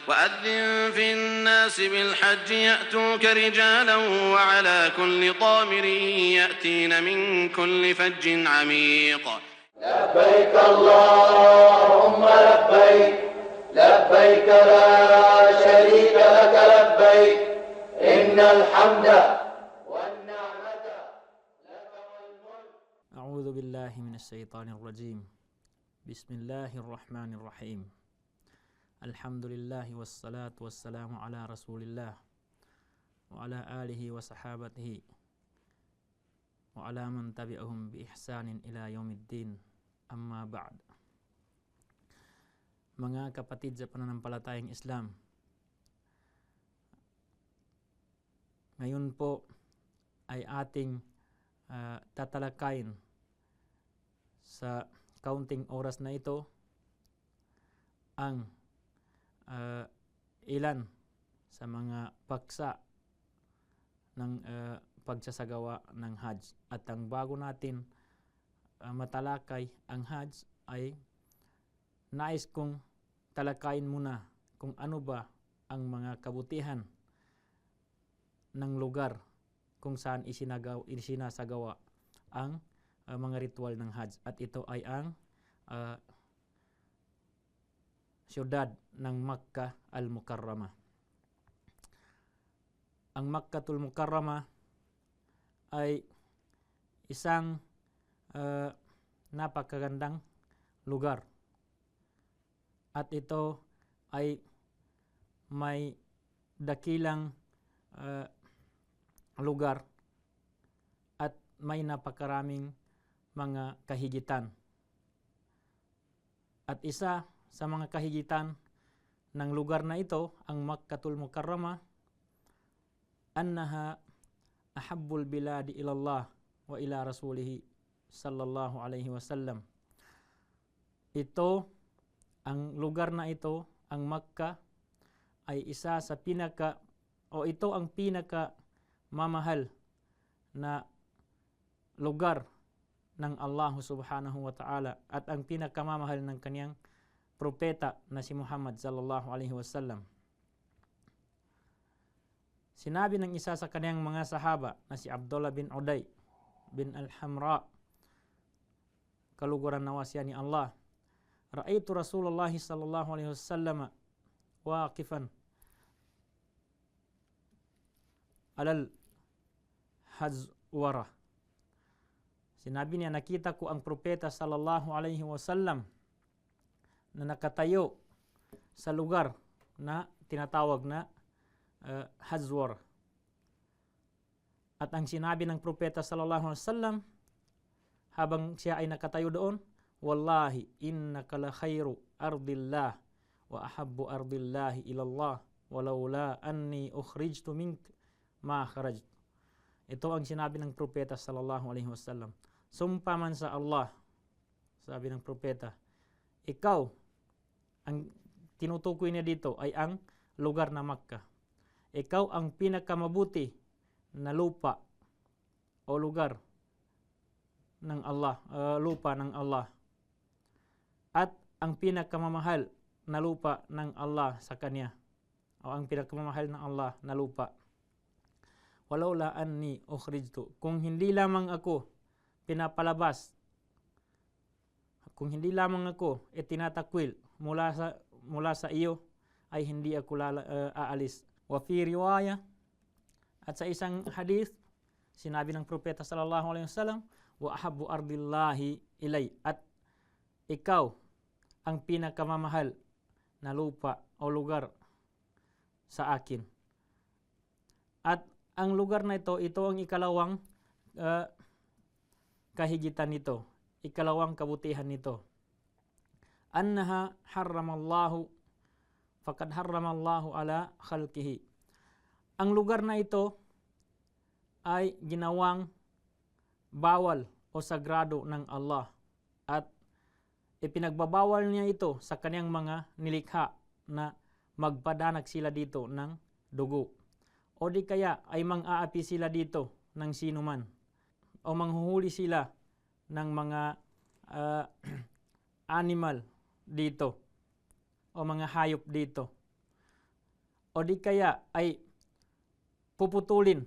وأذن في الناس بالحج يأتوك رجالا وعلى كل ضامر يأتين من كل فج عميق. لبيك اللهم لبيك لبيك لا شريك لك لبيك إن الحمد والنعمة لك والملك. أعوذ بالله من الشيطان الرجيم. بسم الله الرحمن الرحيم. الحمد لله والصلاة والسلام على رسول الله وعلى آله وصحابته وعلى من تبعهم بإحسان إلى يوم الدين. Amma ba'd. Mga kapatid sa pananampalatayang Islam, ngayon po ay ating tatalakayin sa kaunting oras na ito ang ilan sa mga paksa ng pagsasagawa ng Hajj. At ang bago natin matalakay ang Hajj ay nais kong talakayin muna kung ano ba ang mga kabutihan ng lugar kung saan isinasagawa ang mga ritual ng Hajj. At ito ay ang siyudad ng Makkah al-Mukarramah. Ang Makkatul Mukarramah ay isang napakagandang lugar. At ito ay may dakilang lugar at may napakaraming mga kahigitan. At isa sa mga kahigitan ng lugar na ito, ang Makkatul Mukarramah, annaha ahabbul biladi ilallah wa ila rasulihi sallallahu alaihi wasallam. Ito, ang lugar na ito, ang Makkah, ay isa sa ito ang pinaka mamahal na lugar ng Allah subhanahu wa ta'ala at ang pinakamamahal ng kaniyang propeta na si Muhammad sallallahu alaihi wasallam. Sinabi ng isa sa kaniyang mga sahaba na si Abdullah bin Uday bin al-Hamra, kaluguran nawa siya ni Allah, ra'aytu Rasulullah sallallahu alaihi wasallam waqifan alal hazwara. Sinabi niya, nakita ko ang propeta sallallahu alaihi wasallam na nakatayo sa lugar na tinatawag na hazwar. At ang sinabi ng propeta sallallahu alaihi wasallam habang siya ay nakatayo doon, wallahi innaka la khairu ardillah wa ahabbu ardillahi ilallah walaula anni ukhrijtu mink ma kharajtu. Ito ang sinabi ng propeta sallallahu alaihi wasallam. Sumpa man sa Allah, sabi ng propeta, ikaw, ang tinutukoy niya dito ay ang lugar na Makkah. Ikaw ang pinakamabuti na lupa o lugar ng Allah, lupa ng Allah. At ang pinakamamahal na lupa ng Allah sa kanya, o ang pinakamamahal ng Allah na lupa. Walaula anni ukhrijtu, kung hindi lamang ako pinapalabas, kung hindi lamang ako tinatakwil mula sa iyo, ay hindi ako aalis. Wa fi riwaya, at sa isang hadith, sinabi ng propeta sallallahu alaihi wasallam, wa ahabbu ardillahi ilay, at ikaw ang pinakamamahal na lupa o lugar sa akin. At ang lugar na ito ang ikalawang kahigitan nito, ikalawang kabutihan nito. Annaha harramallahu faqad harramallahu ala khalqihi. Ang lugar na ito ay ginawang bawal o sagrado ng Allah at ipinagbabawal niya ito sa kaniyang mga nilikha na magpadanak sila dito ng dugo. O di kaya ay mang-aapi sila dito ng sinuman o manghuhuli sila ng mga animal dito o mga hayop dito. o di kaya ay puputulin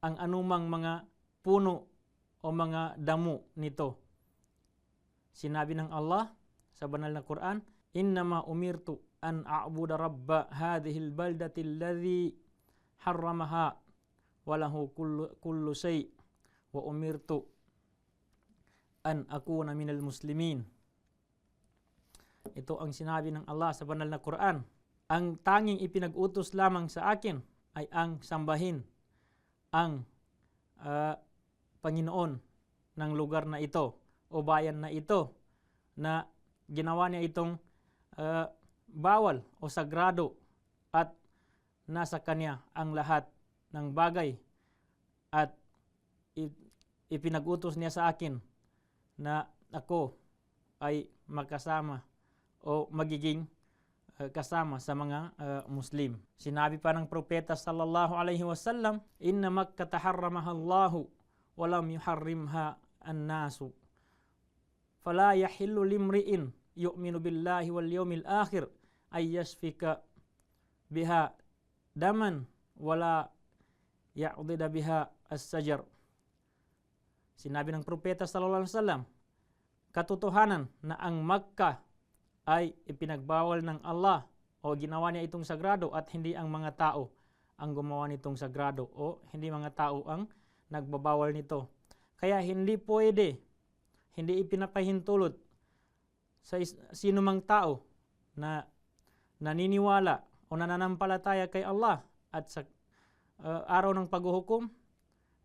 ang anumang mga puno o mga damo nito. Sinabi ng Allah sa banal na Quran, "Innama umirtu an a'budu rabba hadhil baldati alladhi harramaha wa lahu kullu shay wa umirtu an akuna minal muslimin." Ito ang sinabi ng Allah sa banal na Quran. Ang tanging ipinag-utos lamang sa akin ay ang sambahin ang Panginoon ng lugar na ito o bayan na ito na ginawa niya itong bawal o sagrado at nasa kanya ang lahat ng bagay at ipinag-utos niya sa akin na ako ay makasama o magiging kasama sa mga Muslim. Sinabi pa ng propeta sallallahu alaihi wasallam, "Inna Makkah harramaha Allahu wa lam yuharrimha an-nasu. Fala yahillu limri'in yu'minu billahi wal yawmil akhir ay yasfika biha daman wala ya'dida biha as-sajar." Sinabi ng propeta sallallahu alaihi wasallam, katotohanan na ang Makkah ay ipinagbawal ng Allah o ginawa niya itong sagrado at hindi ang mga tao ang gumawa nitong sagrado o hindi mga tao ang nagbabawal nito. Kaya hindi pwede, hindi ipinapahintulot sa sino mang tao na naniniwala o nananampalataya kay Allah at sa araw ng paghuhukom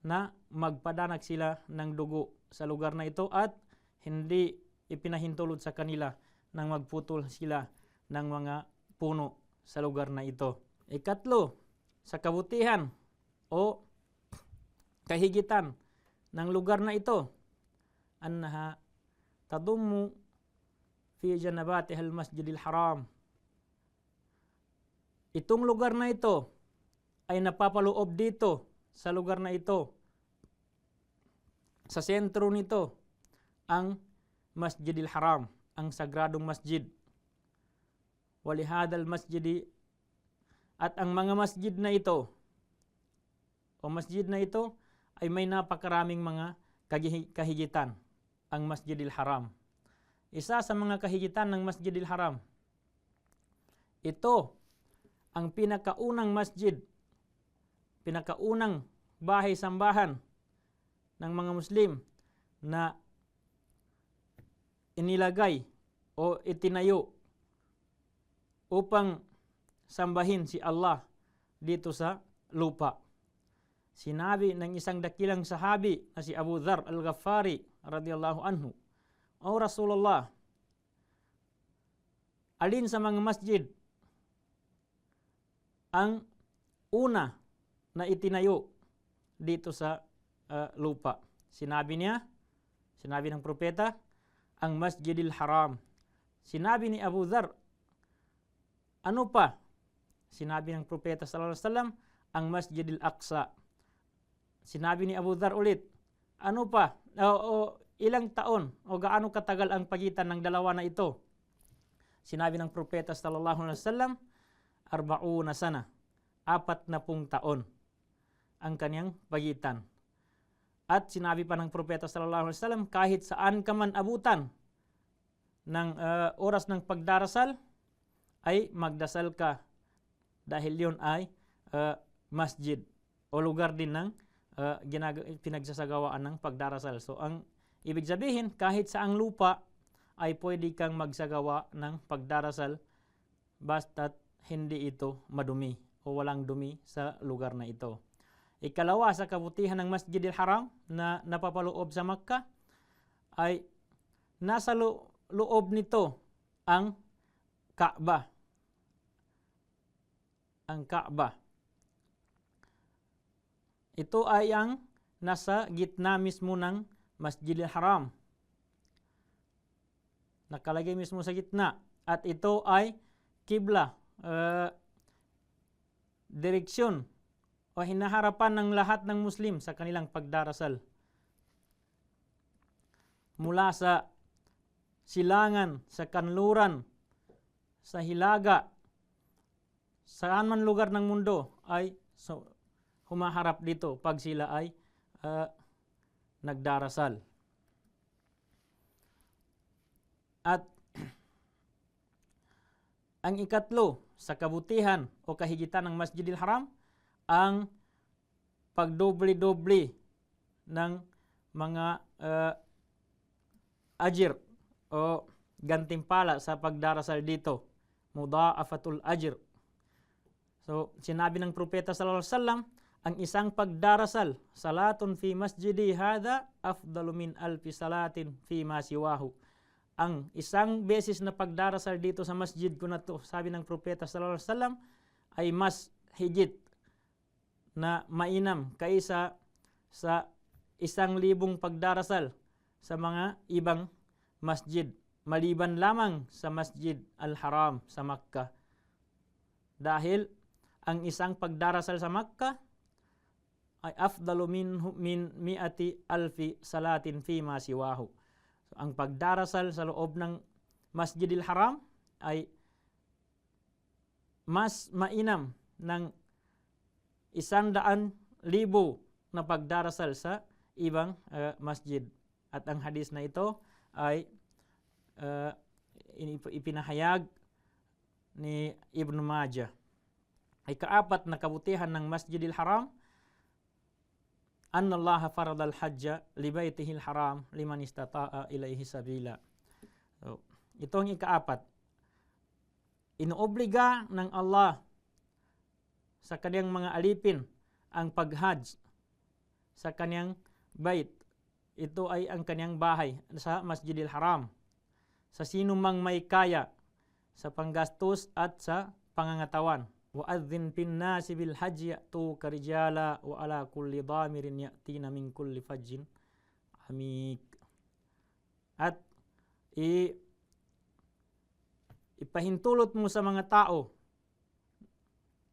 na magpadanak sila ng dugo sa lugar na ito at hindi ipinahintulot sa kanila nang magputol sila ng mga puno sa lugar na ito. Ikatlo, sa kabutihan o kahigitan ng lugar na ito, annaha tadummu fi janabatiha al-masjidil haram. Itong lugar na ito ay napapaloob dito sa lugar na ito. Sa sentro nito ang Masjidil Haram, ang sagradong masjid. Walihadal masjidi, at ang mga masjid na ito ay may napakaraming mga kahigitan, ang Masjidil Haram. Isa sa mga kahigitan ng Masjidil Haram, ito ang pinakaunang masjid, pinakaunang bahay-sambahan ng mga Muslim na inilagay o itinayo upang sambahin si Allah dito sa lupa. Sinabi ng isang dakilang sahabi na si Abu Dharr al-Ghafari radhiyallahu anhu, "O Rasulullah, alin sa mga masjid ang una na itinayo dito sa lupa?" Sinabi ng propeta, ang Masjidil Haram. Sinabi ni Abu Dharr, ano pa? Sinabi ng propeta sallallahu alaihi wasallam, ang Masjidil Aqsa. Sinabi ni Abu Dharr ulit, ano pa? Ilang taon o gaano katagal ang pagitan ng dalawa na ito? Sinabi ng propeta sallallahu alaihi wasallam, 40 sana, 40 taon ang kanyang pagitan. At sinabi pa ng propeta sallallahu alaihi wasallam, kahit saan ka man abutan ng oras ng pagdarasal, ay magdasal ka dahil yun ay masjid o lugar din ng pinagsasagawaan ng pagdarasal. So ang ibig sabihin, kahit saang lupa ay pwede kang magsagawa ng pagdarasal basta't hindi ito madumi o walang dumi sa lugar na ito. Ikalawa sa kabutihan ng Masjidil Haram na napapaloob sa Makkah ay nasa loob nito ang Kaaba. Ang Kaaba. Ito ay ang nasa gitna mismo ng Masjidil Haram. Nakalagay mismo sa gitna. At ito ay kibla, direksyon o hinaharapan ng lahat ng Muslim sa kanilang pagdarasal. Mula sa silangan, sa kanluran, sa hilaga, saan man lugar ng mundo ay humaharap dito pag sila ay nagdarasal. At ang ikatlo sa kabutihan o kahigitan ng Masjidil Haram, ang pagdoble-doble ng mga ajir o gantimpala sa pagdarasal dito. Mudha'afatul ajr. So, sinabi ng propeta sallallahu alaihi wasallam, ang isang pagdarasal, salatun fi masjidi hadha afdalu min alfi salatin fi ma siwahu. Ang isang beses na pagdarasal dito sa masjid ko na to, sabi ng propeta sallallahu alaihi wasallam, ay mas higit na mainam kaysa sa 1,000 pagdarasal sa mga ibang masjid, maliban lamang sa Masjid Al-Haram sa Makkah. Dahil ang isang pagdarasal sa Makkah ay afdalu min mi'ati alfi salatin fi ma siwahu. So, ang pagdarasal sa loob ng Masjidil Haram ay mas mainam ng 100,000 na pagdarasal sa ibang masjid. At ang hadis na ito ay ipinahayag ni Ibn Majah. Ay kaapat na kabutihan ng Masjidil Haram, anna Allah farada al-hajja li baytihil haram liman istata'a ilayhi sabila. So, ito ang ikaapat. Inuobliga ng Allah sa kaniyang mga alipin ang pag-hajj sa kaniyang bait. Ito ay ang kaniyang bahay sa Masjidil Haram. Sa sino mang may kaya sa panggastos at sa pangangatawan. وَأَذِّنْ فِي النَّاسِ بِالْحَجِّ يَأْتُوكَ رِجَالًا وَعَلَى كُلِّ ضَامِرٍ يَأْتِينَ مِنْ كُلِّ فَجٍّ عَمِيقٍ. At ipahintulot mo sa mga tao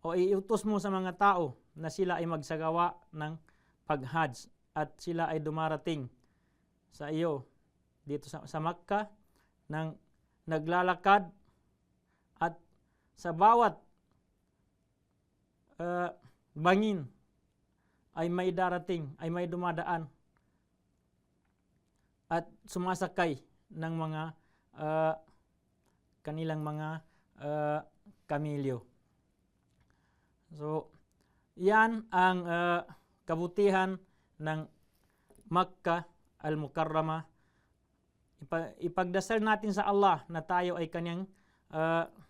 o iutos mo sa mga tao na sila ay magsagawa ng pag-hajj at sila ay dumarating sa iyo dito sa Makkah ng naglalakad, at sa bawat bangin ay may darating, ay may dumadaan at sumasakay ng mga kanilang mga kamilyo. So, yan ang kabutihan ng Makkah al-Mukarramah. Ipagdasal natin sa Allah na tayo ay kanyang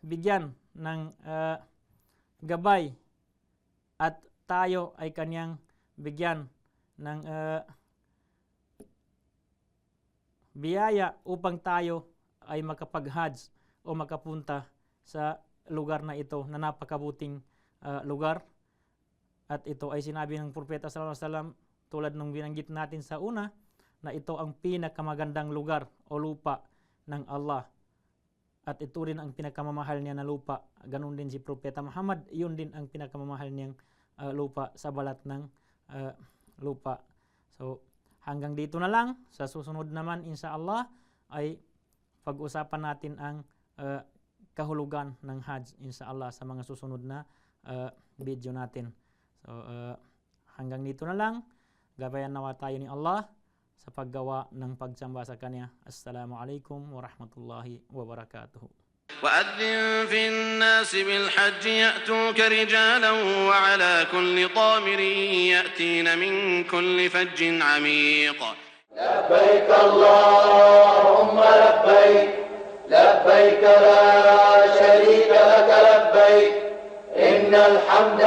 bigyan ng gabay at tayo ay kanyang bigyan ng biyaya upang tayo ay makapag-hajj o makapunta sa lugar na ito na napakabuting lugar. At ito ay sinabi ng propeta sallallahu alaihi wasallam, tulad ng binanggit natin sa una, na ito ang pinakamagandang lugar o lupa ng Allah. At ito rin ang pinakamamahal niya na lupa. Ganun din si Propeta Muhammad, yun din ang pinakamamahal niyang lupa sa balat ng lupa. So, hanggang dito na lang. Sa susunod naman, insyaAllah, ay pag-usapan natin ang kahulugan ng Hajj, insyaAllah, sa mga susunod na video natin. So, hanggang dito na lang. Gabayan nawa tayo ni Allah sa paggawa ng pagsamba sa Kanya. Assalamualaikum warahmatullahi wabarakatuh. وأذن في الناس بالحج يأتوك رجالا وعلى كل ضامر يأتين من كل فج عميق. لبيك اللهم لبيك لبيك لا شريك لك لبيك إن الحمد